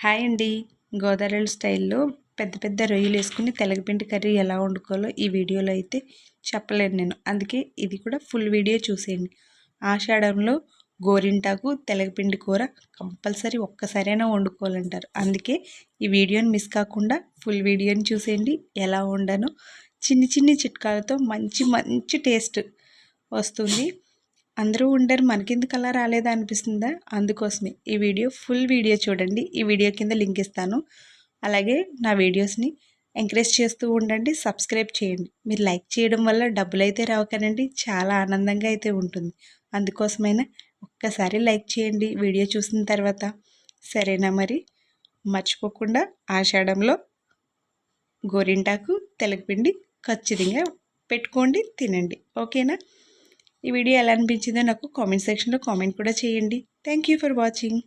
Hi అండి. గోదావరి స్టైల్లో పెద్ద పెద్ద రొయ్యలు వేసుకుని తెలగపిండి కర్రీ ఎలా వండుకోవాలో ఈ వీడియోలో అయితే చెప్పలేను నేను. అందుకే ఇది కూడా ఫుల్ వీడియో చూసేయండి. ఆషాఢంలో గోరింటాకు తెలగపిండి కూర కంపల్సరీ ఒక్కసారైనా వండుకోవాలంటారు. అందుకే ఈ వీడియోని మిస్ కాకుండా ఫుల్ వీడియోని చూసేయండి. ఎలా వండానో చిన్ని చిన్ని చిట్కాలతో మంచి మంచి టేస్ట్ వస్తుంది. అందరూ ఉండరు, మనకెందుకు అలా రాలేదా అనిపిస్తుందా? అందుకోసమే ఈ వీడియో ఫుల్ వీడియో చూడండి. ఈ వీడియో కింద లింక్ ఇస్తాను. అలాగే నా వీడియోస్ని ఎంకరేజ్ చేస్తూ ఉండండి, సబ్స్క్రైబ్ చేయండి. మీరు లైక్ చేయడం వల్ల డబ్బులైతే రావు కానండి, చాలా ఆనందంగా అయితే ఉంటుంది. అందుకోసమైనా ఒక్కసారి లైక్ చేయండి వీడియో చూసిన తర్వాత. సరేనా? మరి మర్చిపోకుండా ఆషాఢంలో గోరింటాకు తెలగపిండి ఖచ్చితంగా పెట్టుకోండి, తినండి. ఓకేనా? ఈ వీడియో ఎలా అనిపించిందో నాకు కామెంట్ సెక్షన్లో కామెంట్ కూడా చేయండి. Thank you for watching.